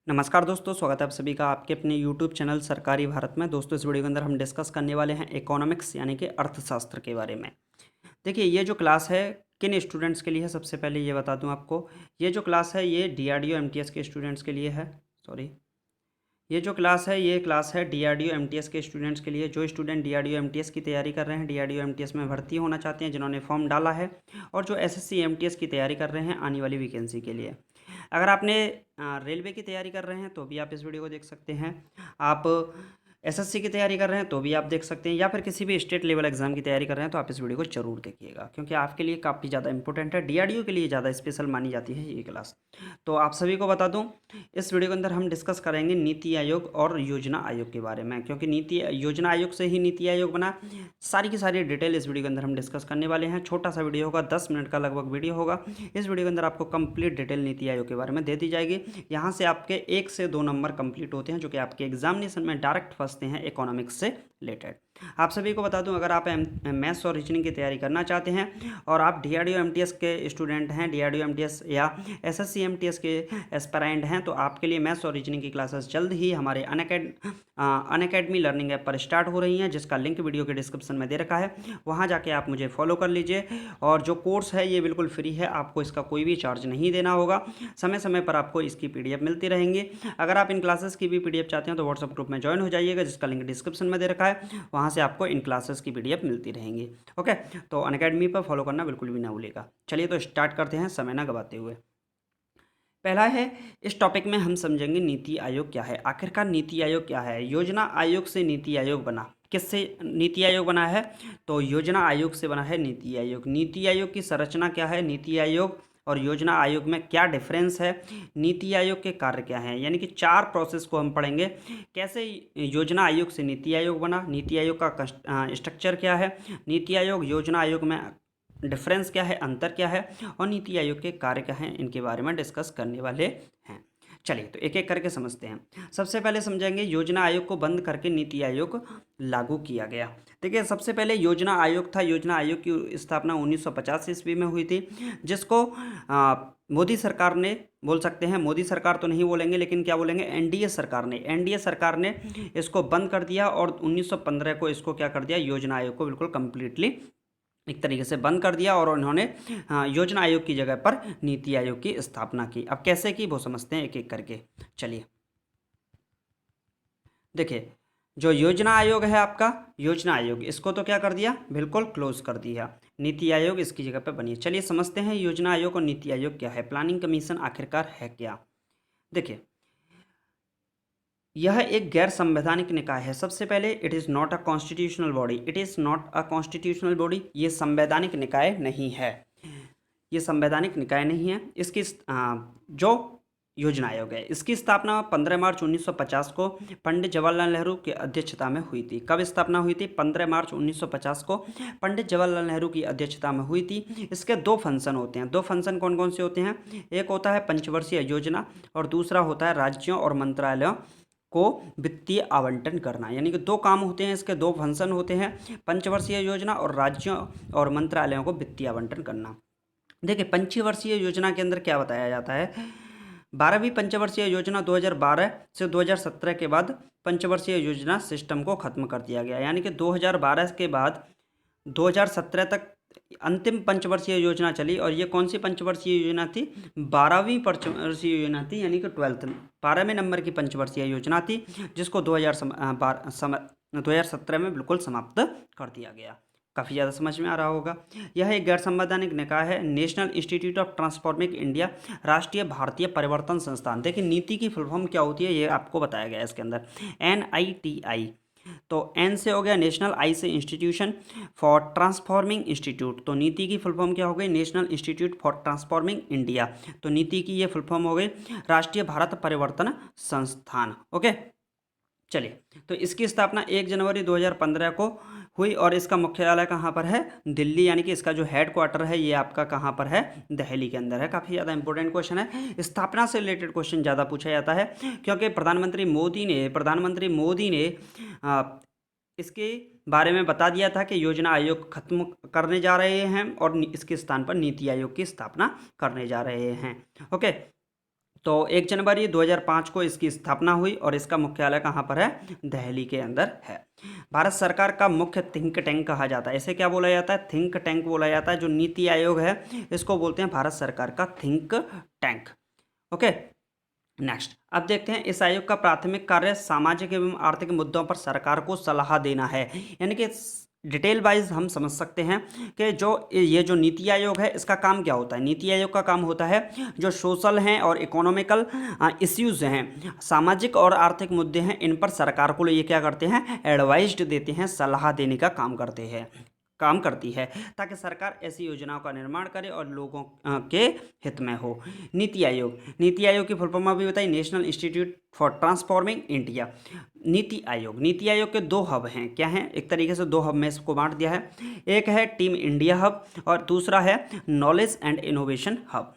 नमस्कार दोस्तों, स्वागत है आप सभी का आपके अपने YouTube चैनल सरकारी भारत में। दोस्तों, इस वीडियो के अंदर हम डिस्कस करने वाले हैं इकोनॉमिक्स यानी कि अर्थशास्त्र के बारे में। देखिए, ये जो क्लास है किन स्टूडेंट्स के लिए है, सबसे पहले ये बता दूं आपको। ये जो क्लास है ये DRDO MTS के स्टूडेंट्स के लिए है। सॉरी, ये जो क्लास है ये क्लास है DRDO MTS के स्टूडेंट्स के लिए। जो स्टूडेंट DRDO MTS की तैयारी कर रहे हैं, DRDO MTS में भर्ती होना चाहते हैं, जिन्होंने फॉर्म डाला है, और जो SSC MTS की तैयारी कर रहे हैं आने वाली वैकेंसी के लिए। अगर आपने रेलवे की तैयारी कर रहे हैं तो भी आप इस वीडियो को देख सकते हैं। आप एसएससी की तैयारी कर रहे हैं तो भी आप देख सकते हैं, या फिर किसी भी स्टेट लेवल एग्जाम की तैयारी कर रहे हैं तो आप इस वीडियो को जरूर देखिएगा, क्योंकि आपके लिए काफ़ी ज़्यादा इंपॉर्टेंट है। DRDO के लिए ज़्यादा स्पेशल मानी जाती है ये क्लास। तो आप सभी को बता दूं, इस वीडियो के अंदर हम डिस्कस करेंगे नीति आयोग और योजना आयोग के बारे में, क्योंकि नीति योजना आयोग से ही नीति आयोग बना। सारी की सारी डिटेल इस वीडियो के अंदर हम डिस्कस करने वाले हैं। छोटा सा वीडियो होगा, 10 मिनट का लगभग वीडियो होगा। इस वीडियो के अंदर आपको कंप्लीट डिटेल नीति आयोग के बारे में दे दी जाएगी। यहाँ से आपके 1 से 2 नंबर कंप्लीट होते हैं, जो कि आपके एग्जामिनेशन में डायरेक्ट फंसते हैं इकोनॉमिक्स से रिलेटेड। आप सभी को बता दूं, अगर आप मैथ्स और रीजनिंग की तैयारी करना चाहते हैं और आप DRDO MTS के स्टूडेंट हैं, DRDO MTS या SSC MTS के एस्पायरेंट हैं, तो आपके लिए मैथ्स और रीजनिंग की क्लासेस जल्द ही हमारे अनअकैडमी लर्निंग ऐप पर स्टार्ट हो रही हैं, जिसका लिंक वीडियो के डिस्क्रिप्शन में दे रखा है। वहाँ जाके आप मुझे फॉलो कर लीजिए। और जो कोर्स है ये बिल्कुल फ्री है, आपको इसका कोई भी चार्ज नहीं देना होगा। समय समय पर आपको इसकी PDF मिलती रहेंगी। अगर आप इन क्लासेस की भी PDF चाहते हैं तो व्हाट्सएप ग्रुप में ज्वाइन हो जाइएगा, जिसका लिंक डिस्क्रिप्शन में दे रखा है। वहाँ से आपको इन क्लासेस की PDF मिलती रहेंगी। ओके, तो अनअकैडमी पर फॉलो करना बिल्कुल भी ना भूलिएगा। चलिए तो स्टार्ट करते हैं समय ना गवाते हुए। पहला है, इस टॉपिक में हम समझेंगे नीति आयोग क्या है। आखिरकार नीति आयोग क्या है। योजना आयोग से नीति आयोग बना। किससे नीति आयोग बना है? तो योजना आयोग से बना है नीति आयोग। नीति आयोग की संरचना क्या है, नीति आयोग और योजना आयोग में क्या डिफरेंस है, नीति आयोग के कार्य क्या हैं, यानी कि 4 प्रोसेस को हम पढ़ेंगे। कैसे योजना आयोग से नीति आयोग बना, नीति आयोग का स्ट्रक्चर क्या है, नीति आयोग योजना आयोग में डिफरेंस क्या है, अंतर क्या है, और नीति आयोग के कार्य क्या हैं, इनके बारे में डिस्कस करने वाले हैं। चलिए तो एक एक करके समझते हैं। सबसे पहले समझेंगे योजना आयोग को बंद करके नीति आयोग लागू किया गया। देखिए, सबसे पहले योजना आयोग था। योजना आयोग की स्थापना 1950 ईस्वी में हुई थी, जिसको मोदी सरकार ने, बोल सकते हैं मोदी सरकार तो नहीं बोलेंगे, लेकिन क्या बोलेंगे, एनडीए सरकार ने इसको बंद कर दिया, और 1915 को इसको क्या कर दिया, योजना आयोग को बिल्कुल कंप्लीटली एक तरीके से बंद कर दिया, और उन्होंने योजना आयोग की जगह पर नीति आयोग की स्थापना की। अब कैसे की वो समझते हैं एक एक करके। चलिए देखिए, जो योजना आयोग है आपका, योजना आयोग, इसको तो क्या कर दिया, बिल्कुल क्लोज कर दिया। नीति आयोग इसकी जगह पर बनी। चलिए समझते हैं योजना आयोग और नीति आयोग क्या है, प्लानिंग कमीशन आखिरकार है क्या। देखिए, यह एक गैर संवैधानिक निकाय है। सबसे पहले, it is not a constitutional body. It is not a constitutional body. ये संवैधानिक निकाय नहीं है। ये संवैधानिक निकाय नहीं है। इसकी जो योजना आयोग है, इसकी स्थापना 15 मार्च 1950 को पंडित जवाहरलाल नेहरू की अध्यक्षता में हुई थी। कब स्थापना हुई थी? 15 मार्च 1950 को पंडित जवाहरलाल नेहरू की अध्यक्षता में हुई थी। इसके 2 फंक्शन होते हैं। 2 फंक्शन कौन कौन से होते हैं? एक होता है पंचवर्षीय योजना, और दूसरा होता है राज्यों और मंत्रालयों को वित्तीय आवंटन करना। यानी कि 2 काम होते हैं, इसके 2 फंक्शन होते हैं, पंचवर्षीय योजना और राज्यों और मंत्रालयों को वित्तीय आवंटन करना। देखिए, पंचवर्षीय योजना के अंदर क्या बताया जाता है, 12वीं पंचवर्षीय योजना 2012 से 2017 के बाद पंचवर्षीय योजना सिस्टम को खत्म कर दिया गया। यानी कि 2012 के बाद 2017 तक अंतिम पंचवर्षीय योजना चली, और ये कौन सी पंचवर्षीय योजना थी? 12वीं पंचवर्षीय योजना थी, यानी कि 12वें नंबर की पंचवर्षीय योजना थी, जिसको 2017 में बिल्कुल समाप्त कर दिया गया। काफ़ी ज़्यादा समझ में आ रहा होगा। यह एक गैर संवैधानिक निकाय है। National institute of transforming India, राष्ट्रीय भारतीय परिवर्तन संस्थान। देखिए, नीति की फुल फॉर्म क्या होती है ये आपको बताया गया है इसके अंदर, NITI। तो N से हो गया नेशनल, I से इंस्टीट्यूशन, फॉर ट्रांसफॉर्मिंग इंस्टीट्यूट। तो नीति की फुल फॉर्म क्या हो गई? National institute for transforming India. तो नीति की ये फुल फॉर्म हो गई राष्ट्रीय भारत परिवर्तन संस्थान। ओके, चलिए, तो इसकी स्थापना 1 जनवरी 2015 को हुई, और इसका मुख्यालय कहाँ पर है? दिल्ली। यानी कि इसका जो हेड क्वार्टर है ये आपका कहाँ पर है? दिल्ली के अंदर है। काफ़ी ज़्यादा इंपॉर्टेंट क्वेश्चन है। स्थापना से रिलेटेड क्वेश्चन ज़्यादा पूछा जाता है, क्योंकि प्रधानमंत्री मोदी ने आ, इसके बारे में बता दिया था कि योजना आयोग खत्म करने जा रहे हैं, और इसके स्थान पर नीति आयोग की स्थापना करने जा रहे हैं। ओके, तो 1 जनवरी 2005 को इसकी स्थापना हुई और इसका मुख्यालय कहाँ पर है? दिल्ली के अंदर है। भारत सरकार का मुख्य थिंक टैंक कहा जाता है, इसे क्या बोला जाता है? थिंक टैंक बोला जाता है। जो नीति आयोग है इसको बोलते हैं भारत सरकार का थिंक टैंक। ओके, नेक्स्ट अब देखते हैं इस आयोग का प्राथमिक कार्य सामाजिक एवं आर्थिक मुद्दों पर सरकार को सलाह देना है। यानी कि डिटेल वाइज हम समझ सकते हैं कि ये जो नीति आयोग है इसका काम क्या होता है। नीति आयोग का काम होता है जो सोशल हैं और इकोनॉमिकल इश्यूज हैं, सामाजिक और आर्थिक मुद्दे हैं, इन पर सरकार को ये क्या करते हैं? एडवाइज देते हैं, सलाह देने का काम करती है, ताकि सरकार ऐसी योजनाओं का निर्माण करे और लोगों के हित में हो। नीति आयोग की फुल फॉर्म अभी बताइए, national institute for transforming India. NITI Aayog के 2 हब हैं। क्या हैं? एक तरीके से 2 हब में इसको बांट दिया है। एक है टीम इंडिया हब और दूसरा है knowledge and innovation hub.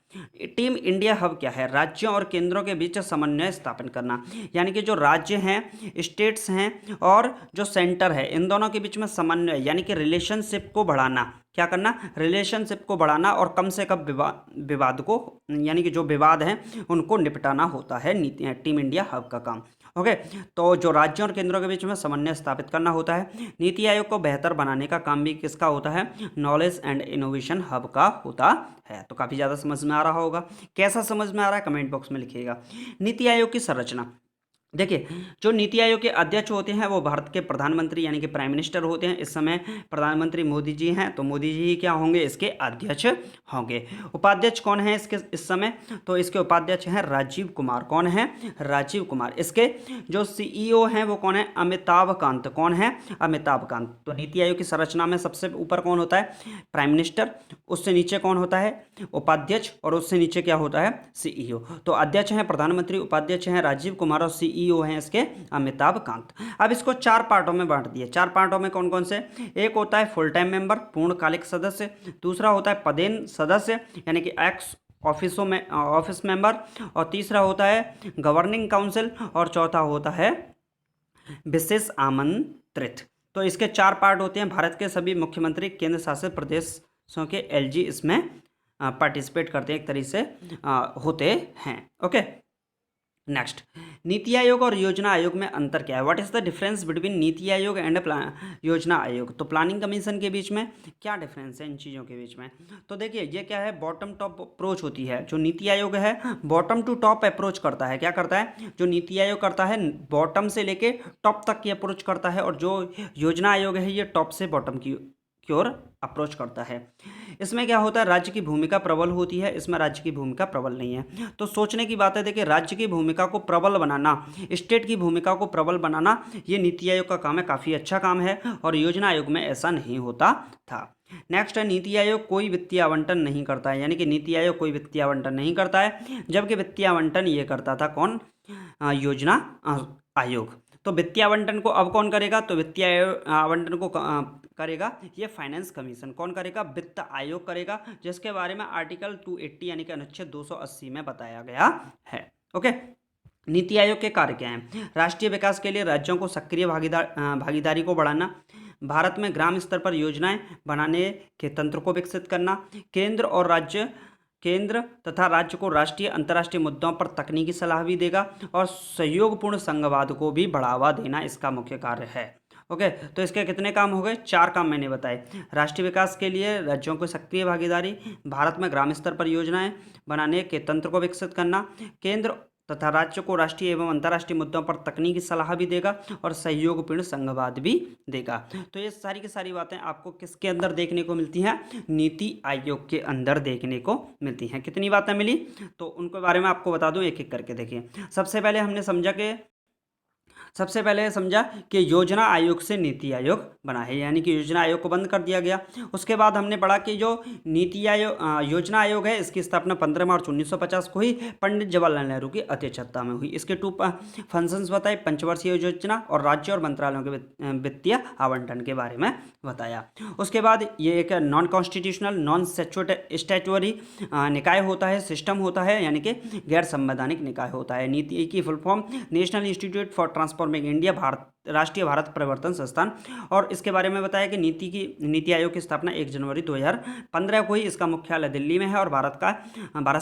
Team India hub क्या है? राज्यों और केंद्रों के बीच समन्वय स्थापन करना, यानी कि जो राज्य हैं, स्टेट्स हैं और जो सेंटर है, इन दोनों के बीच में समन्वय यानी कि रिलेशनशिप को बढ़ाना। क्या करना? रिलेशनशिप को बढ़ाना और कम से कम विवाद को, यानी कि जो विवाद हैं उनको निपटाना होता है टीम इंडिया हब का काम। ओके, तो जो राज्यों और केंद्रों के बीच में समन्वय स्थापित करना होता है। नीति आयोग को बेहतर बनाने का काम भी किसका होता है? नॉलेज एंड इनोवेशन हब का होता है। तो काफ़ी ज़्यादा समझ में आ रहा होगा। कैसा समझ में आ रहा है कमेंट बॉक्स में लिखिएगा। नीति आयोग की संरचना देखिए, जो नीति आयोग के अध्यक्ष होते हैं वो भारत के प्रधानमंत्री यानी कि प्राइम मिनिस्टर होते हैं। इस समय प्रधानमंत्री मोदी जी हैं, तो मोदी जी ही क्या होंगे? इसके अध्यक्ष होंगे। उपाध्यक्ष कौन है इसके इस समय? तो इसके उपाध्यक्ष हैं राजीव कुमार। कौन है? राजीव कुमार। इसके जो सीईओ हैं वो कौन है? अमिताभ कांत। कौन है? अमिताभ कांत। तो नीति आयोग की संरचना में सबसे ऊपर कौन होता है? Prime minister. उससे नीचे कौन होता है? उपाध्यक्ष। और उससे नीचे क्या होता है? सीईओ। तो अध्यक्ष हैं प्रधानमंत्री, उपाध्यक्ष हैं राजीव कुमार और सीईओ हैं इसके अमिताभ कांत। अब इसको 4 पार्टों में बांट दिए। 4 पार्टों में कौन कौन से? एक होता है फुल टाइम मेंबर, पूर्णकालिक सदस्य। दूसरा होता है पदेन सदस्य यानी कि एक्स ऑफिस मेंबर। और तीसरा होता है गवर्निंग काउंसिल और चौथा होता है विशेष आमंत्रित। तो इसके 4 पार्ट होते हैं। भारत के सभी मुख्यमंत्री केंद्र शासित प्रदेशों के एलजी इसमें पार्टिसिपेट करते हैं, एक तरीके से होते हैं। ओके, नेक्स्ट, नीति आयोग और योजना आयोग में अंतर क्या है? What is the difference between NITI Aayog and योजना आयोग? तो प्लानिंग कमीशन के बीच में क्या डिफरेंस है इन चीज़ों के बीच में? तो देखिए, ये क्या है? बॉटम टॉप अप्रोच होती है। जो नीति आयोग है बॉटम टू टॉप अप्रोच करता है। क्या करता है? जो नीति आयोग करता है बॉटम से लेके टॉप तक की अप्रोच करता है, और जो योजना आयोग है ये टॉप से बॉटम की ओर अप्रोच करता है। इसमें क्या होता है? राज्य की भूमिका प्रबल होती है, इसमें राज्य की भूमिका प्रबल नहीं है। तो सोचने की बात है, देखिए, राज्य की भूमिका को प्रबल बनाना, स्टेट की भूमिका को प्रबल बनाना, ये नीति आयोग का काम है। काफ़ी अच्छा काम है, और योजना आयोग में ऐसा नहीं होता था। नेक्स्ट है, नीति आयोग कोई वित्तीय आवंटन नहीं करता है। यानी कि नीति आयोग कोई वित्तीय आवंटन नहीं करता है, जबकि वित्तीय आवंटन ये करता था कौन? योजना आयोग। तो वित्तीय आवंटन को अब कौन करेगा? तो वित्तीय आवंटन को करेगा ये फाइनेंस कमीशन। कौन करेगा? वित्त आयोग करेगा, जिसके बारे में आर्टिकल 280 यानी कि अनुच्छेद 280 में बताया गया है। ओके, नीति आयोग के कार्य क्या हैं? राष्ट्रीय विकास के लिए राज्यों को सक्रिय भागीदारी को बढ़ाना, भारत में ग्राम स्तर पर योजनाएं बनाने के तंत्र को विकसित करना, केंद्र तथा राज्य को राष्ट्रीय अंतर्राष्ट्रीय मुद्दों पर तकनीकी सलाह भी देगा, और सहयोगपूर्ण संघवाद को भी बढ़ावा देना इसका मुख्य कार्य है। ओके, तो इसके कितने काम हो गए? 4 काम मैंने बताए। राष्ट्रीय विकास के लिए राज्यों को सक्रिय भागीदारी, भारत में ग्राम स्तर पर योजनाएं बनाने के तंत्र को विकसित करना, केंद्र तथा राज्य को राष्ट्रीय एवं अंतर्राष्ट्रीय मुद्दों पर तकनीकी सलाह भी देगा, और सहयोगपूर्ण संघवाद भी देगा। तो ये सारी की सारी बातें आपको किसके अंदर देखने को मिलती हैं? नीति आयोग के अंदर देखने को मिलती हैं। कितनी बातें मिली? तो उनके बारे में आपको बता दूं एक एक करके। देखिए, सबसे पहले हमने समझा कि योजना आयोग से नीति आयोग बना है, यानी कि योजना आयोग को बंद कर दिया गया। उसके बाद हमने पढ़ा कि जो योजना आयोग है इसकी स्थापना 15 मार्च 1950 को ही पंडित जवाहरलाल नेहरू की अध्यक्षता में हुई। इसके 2 फंक्शंस बताए, पंचवर्षीय योजना और राज्य और मंत्रालयों के वित्तीय आवंटन के बारे में बताया। उसके बाद ये एक नॉन कॉन्स्टिट्यूशनल नॉन स्टैट्यूटरी निकाय होता है, सिस्टम होता है, यानी कि गैर संवैधानिक निकाय होता है। नीति की full form national institute for transforming India, राष्ट्रीय भारत परिवर्तन संस्थान। और इसके बारे में बताया कि नीति आयोग की स्थापना 1 जनवरी 2015 को ही, इसका मुख्यालय दिल्ली में है और भारत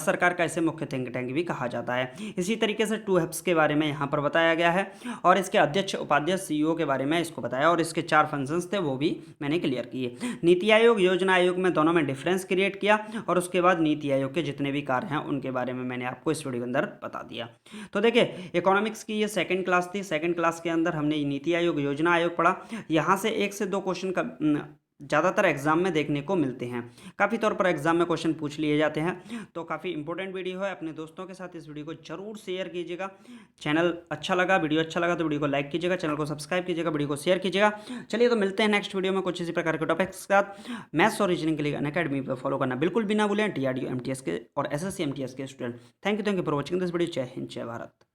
सरकार का इसे मुख्य थिंक टैंक भी कहा जाता है। इसी तरीके से 2 हब्स के बारे में यहाँ पर बताया गया है और इसके अध्यक्ष, उपाध्यक्ष, CEO के बारे में इसको बताया और इसके 4 फंक्शंस थे वो भी मैंने क्लियर किए। नीति आयोग, योजना आयोग में दोनों में डिफरेंस क्रिएट किया और उसके बाद नीति आयोग के जितने भी कार्य हैं उनके बारे में मैंने आपको इस वीडियो के अंदर बता दिया। तो देखिए, इकोनॉमिक्स की ये सेकंड क्लास थी। सेकंड क्लास के अंदर हमने नीति आयोग, योजना आयोग पढ़ा। यहाँ से 1 से 2 क्वेश्चन का ज़्यादातर एग्जाम में देखने को मिलते हैं, काफ़ी तौर पर एग्जाम में क्वेश्चन पूछ लिए जाते हैं। तो काफ़ी इंपॉर्टेंट वीडियो है। अपने दोस्तों के साथ इस वीडियो को जरूर शेयर कीजिएगा। चैनल अच्छा लगा, वीडियो अच्छा लगा तो वीडियो को लाइक कीजिएगा, चैनल को सब्सक्राइब कीजिएगा, वीडियो को शेयर कीजिएगा। चलिए तो मिलते हैं नेक्स्ट वीडियो में कुछ इसी प्रकार के टॉपिक्स के साथ। मैथ्स और रीजनिंग के लिए अनअकैडमी पर फॉलो करना बिल्कुल भी ना भूलें, DRDO MTS के और SSC MTS के student. Thank you for watching this video. जय हिंद, जय भारत।